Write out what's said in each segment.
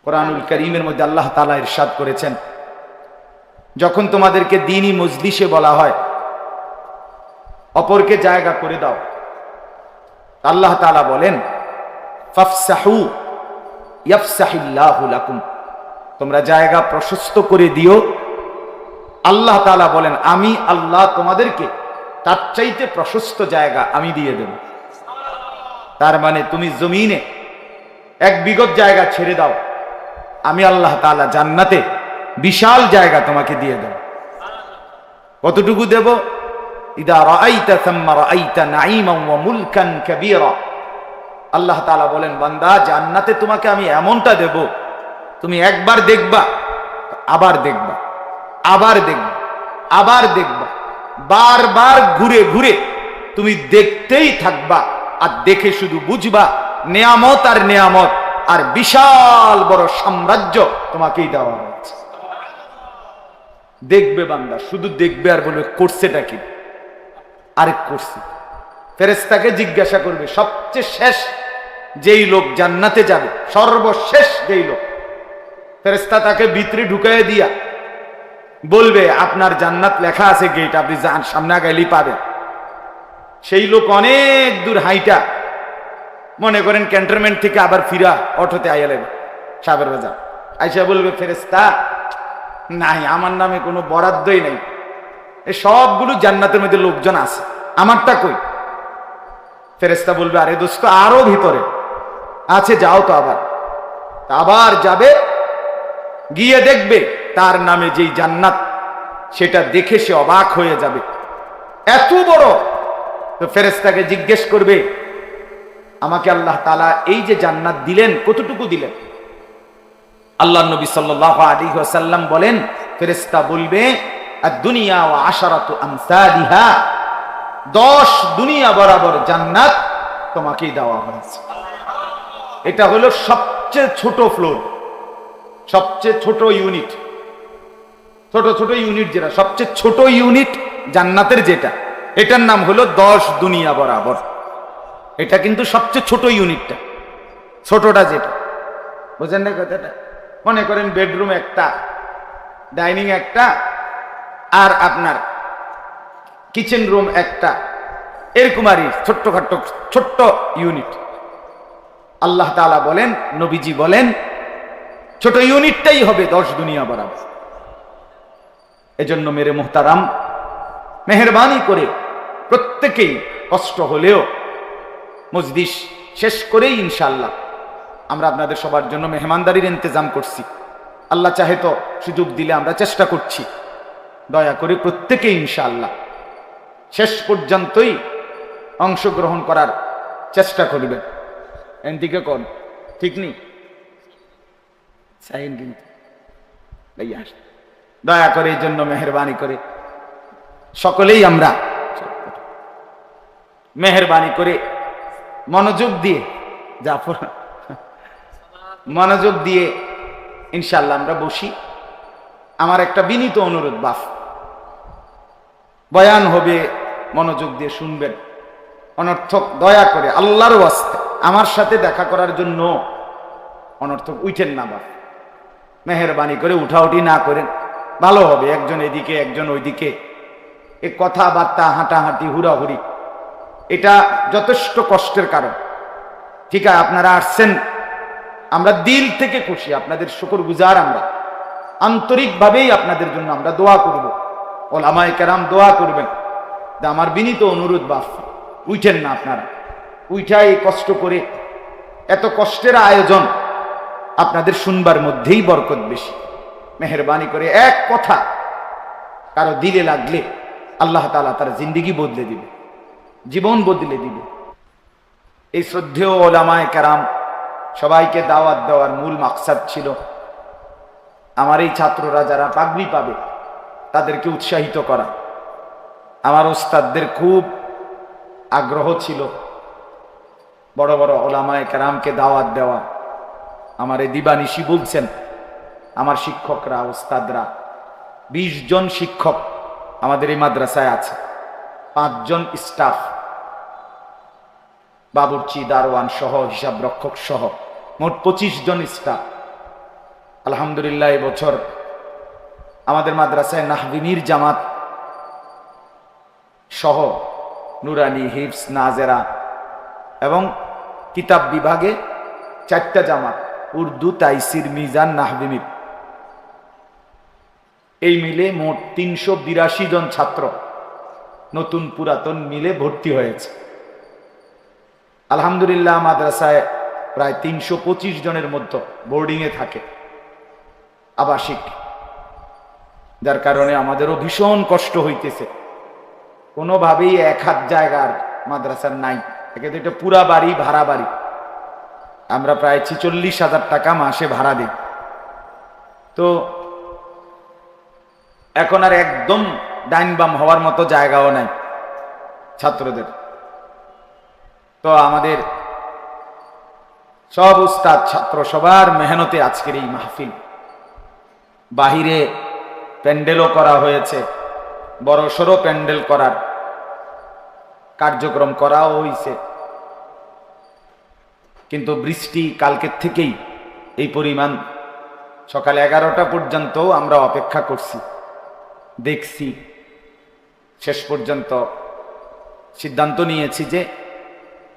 কোরআনুল কারীমের মধ্যে আল্লাহ তাআলা ইরশাদ করেছেন, যখন তোমাদেরকে দ্বীনি মজলিসে বলা হয় অপরকে জায়গা করে দাও, আল্লাহ তাআলা বলেন ফাফসাহু ইয়াফসাহিল্লাহু লাকুম, তোমরা জায়গা প্রশস্ত করে দিও। আল্লাহ তাআলা বলেন আমি আল্লাহ তোমাদেরকে তার চাইতে প্রশস্ত জায়গা আমি দিয়ে দেব। তার মানে তুমি জমিনে এক বিগত জায়গা ছেড়ে দাও, আমি আল্লাহ তাআলা জান্নাতে বিশাল জায়গা তোমাকে দিয়ে দেব। কতটুকু দেব? ইদা রাআইতা থাম্মা রাআইতা নাঈমান ওয়া মুলকান কাবীরা। আল্লাহ তাআলা বলেন বান্দা জান্নাতে তোমাকে আমি এমনটা দেব, তুমি একবার দেখবা, আবার দেখবা, আবার দেখবা, আবার দেখবা, বারবার ঘুরে ঘুরে তুমি দেখতেই থাকবা, আর দেখে শুধু বুঝবা নেয়ামত আর নেয়ামত, আর বিশাল বড় সাম্রাজ্য তোমাকেই দেওয়া হয়েছে। দেখবে বান্দা, শুধু দেখবে আর বলবে করছেটা কি? আরে করছে। ফেরেশতাকে জিজ্ঞাসা করবে সবচেয়ে শেষ যেই লোক জান্নাতে যাবে, সর্বশেষ যেই লোক, ফেরেশতা তাকে ভিতরে ঢুকাইয়া দিয়া বলবে আপনার জান্নাত লেখা আছে গেট, আপনি যান, সামনে গেলেই পাবেন। সেই লোক অনেক দূর হাইটা, মনে করেন ক্যান্টনমেন্ট থেকে আবার ফিরা অটোতে আইলেন সাবের বাজার, আইসা বলবে ফেরেশতা নাই, আমার নামে কোনো বরাদ্দই নাই, এই সবগুলো জান্নাতের মধ্যে লোকজন আছে, আমারটা কই? ফেরেশতা বলবে আরে দোস্ত আরো ভিতরে আছে, যাও তো। আবার যাবে, গিয়ে দেখবে তার নামে যেই জান্নাত, সেটা দেখে সে অবাক হয়ে যাবে, এত বড়। তো ফেরেশতাকে জিজ্ঞেস করবে আমাকে আল্লাহ তাআলা এই যে জান্নাত দিলেন কতটুকু দিলেন? আল্লাহ নবী সাল্লাল্লাহু আলাইহি ওয়াসাল্লাম বলেন, ফেরেশতা বলবে আদ-দুনিয়া ওয়া আশারাতু আমসালিহা, 10 দুনিয়া বরাবর জান্নাত তোমাকেই দেওয়া হয়েছে। এটা হলো সবচেয়ে ছোট ফ্লোর, সবচেয়ে ছোট ইউনিট, ছোট ছোট ইউনিট যেটা, সবচেয়ে ছোট ইউনিট জান্নাতের যেটা, এটার নাম হলো 10 দুনিয়া বরাবর। এটা কিন্তু সবচেয়ে ছোট ইউনিটটা, ছোটটা যেটা, বুঝেন না কথাটা? মনে করেন বেডরুম একটা, ডাইনিং একটা, আর আপনার কিচেন রুম একটা, এরকম আর ছোট্টখাট্ট ছোট্ট ইউনিট। আল্লাহ তাআলা বলেন, নবীজি বলেন ছোট ইউনিটটাই হবে 10 দুনিয়া বরাবর। এজন্য মেরে মুহতারাম, মেহেরবানি করে প্রত্যেকেই কষ্ট হলেও মজলিস শেষ করেই ইনশাআল্লাহ আমরা আপনাদের সবার জন্য মেহমানদারির ইন্তজাম করছি। আল্লাহ চাহে তো সুযোগ দিলে আমরা চেষ্টা করছি, দয়া করে প্রত্যেকেই ইনশাআল্লাহ শেষ পর্যন্তই অংশগ্রহণ করার চেষ্টা করবেন। এদিকে কোন ঠিক নেই, কিন্তু দয়া করে এই জন্য মেহেরবানি করে সকলেই আমরা মেহেরবানি করে মনোযোগ দিয়ে, জাফর মনোযোগ দিয়ে ইনশাআল্লাহ আমরা বসি। আমার একটা বিনীত অনুরোধ, বাপ বয়ান হবে, মনোযোগ দিয়ে শুনবেন, অনর্থক দয়া করে আল্লাহর ওয়াস্তে আমার সাথে দেখা করার জন্য অনর্থক উঠেন না বাপ, মেহেরবানি করে উঠাউঠি না করেন, ভালো হবে। একজন এদিকে একজন ওইদিকে, এ কথাবার্তা হাঁটাহাঁটি হুড়াহুড়ি, এটা যথেষ্ট কষ্টের কারণ। ঠিক আছে, আপনারা আসছেন, আমরা দিল থেকে খুশি, আপনাদের শুকরগুজার, আমরা আন্তরিকভাবেই আপনাদের জন্য আমরা দোয়া করব, ওলামায়ে কেরাম দোয়া করবেন। আমার বিনীত অনুরোধ বাপ, উঠেন না আপনারা, উঠাই কষ্ট করে, এত কষ্টের আয়োজন, আপনাদের শুনবার মধ্যেই বরকত বেশি। মেহেরবানি করে এক কথা কারো দিলে লাগলে আল্লাহ তাআলা তার জিন্দেগি বদলে দিবে, জীবন বদলে দিবে। এই শ্রদ্ধেয় ওলামায়ে কেরাম সবাইকে দাওয়াত দেওয়ার মূল মাকসাদ ছিল আমার এই ছাত্ররা যারা পাগড়ি পাবে তাদেরকে উৎসাহিত করা। আমার ওস্তাদদের খুব আগ্রহ ছিল বড় বড় ওলামায়ে কেরামকে দাওয়াত দেওয়া। আমার এই দিবানিশি বলছেন, আমার শিক্ষকরা, ওস্তাদরা, 20 জন শিক্ষক আমাদের এই মাদ্রাসায় আছে, 5 জন স্টাফ, বাবুর্চি, দারোয়ান সহ, হিসাব রক্ষক সহ, মোট 25 জন স্টাফ। আলহামদুলিল্লাহ এবছর আমাদের মাদ্রাসায় নাহবিনীর জামাত সহ নুরানি, হিফস, নাজেরা এবং কিতাব বিভাগে 4টা জামাত, উর্দু, তাইসির, মিজান, নাহবিনীর, এই মিলে মোট 382 জন ছাত্র নতুন পুরাতন মিলে ভর্তি হয়েছে। আলহামদুলিল্লাহ মাদ্রাসায় প্রায় 325 জনের মধ্যে বোর্ডিংয়ে থাকে, আবাসিক, যার কারণে আমাদেরও ভীষণ কষ্ট হইতেছে। কোনোভাবেই 1 হাত জায়গার মাদ্রাসার নাই, একে তো এটা পুরা বাড়ি, ভাড়া বাড়ি। আমরা প্রায় 46,000 টাকা মাসে ভাড়া দিই। তো এখন আর একদম ডাইন বাম হওয়ার মতো জায়গাও নাই ছাত্রদের। তো আমাদের সব উস্তাদ, ছাত্র সবার মেহনতে আজকের এই মাহফিল। বাহিরে প্যান্ডেলও করা হয়েছে, বড় সড়ো প্যান্ডেল করার কার্যক্রম করাও হয়েছে, কিন্তু বৃষ্টি কালকের থেকেই এই পরিমাণ। সকাল 11টা পর্যন্ত আমরা অপেক্ষা করছি, দেখছি, শেষ পর্যন্ত সিদ্ধান্ত নিয়েছি যে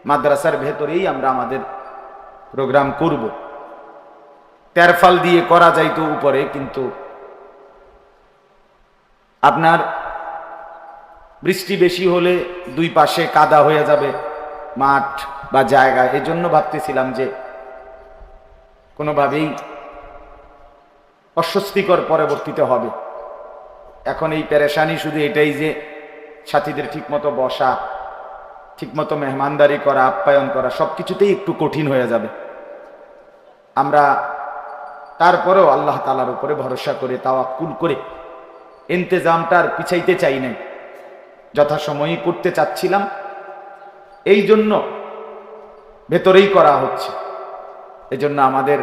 মাদ্রাসার ভেতরেই আমরা আমাদের প্রোগ্রাম করব। তেরফাল দিয়ে করা যাইতো উপরে, কিন্তু আপনার বৃষ্টি বেশি হলে 2 পাশে কাদা হয়ে যাবে মাঠ বা জায়গা। এজন্য ভাবতেছিলাম যে কোনোভাবেই অস্বস্তিকর পরবর্তীতে হবে। এখন এই পেরেশানি শুধু এটাই যে সাথীদের ঠিকমতো বসা, ঠিকমতো মেহমানদারি করা, আপ্যায়ন করা, সবকিছুতেই একটু কঠিন হয়ে যাবে। আমরা তারপরেও আল্লাহ তাআলার উপরে ভরসা করে, তাওয়াক্কুল করে ইন্তেজামটা আর পিছাইতে চাই নাই, যথাসময়ই করতে চাচ্ছিলাম, এই জন্য ভেতরেই করা হচ্ছে। এজন্য আমাদের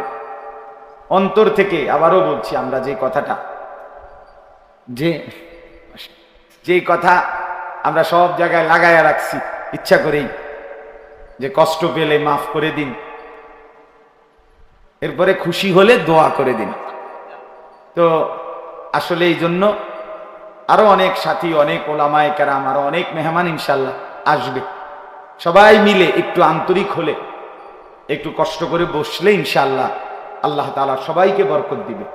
অন্তর থেকে আবারও বলছি, আমরা যে কথাটা, যে কথা আমরা সব জায়গায় লাগাইয়া রাখছি ইচ্ছা করেই, যে কষ্ট পেলে মাফ করে দিন, এরপরে খুশি হলে দোয়া করে দিন। তো আসলে এই জন্য আরো অনেক সাথী, অনেক ওলামায়ে কেরাম, আরো অনেক মেহমান ইনশাল্লাহ আসবে। সবাই মিলে একটু আন্তরিক হলে, একটু কষ্ট করে বসলে ইনশাল্লাহ আল্লাহ তাআলা সবাইকে বরকত দিবে।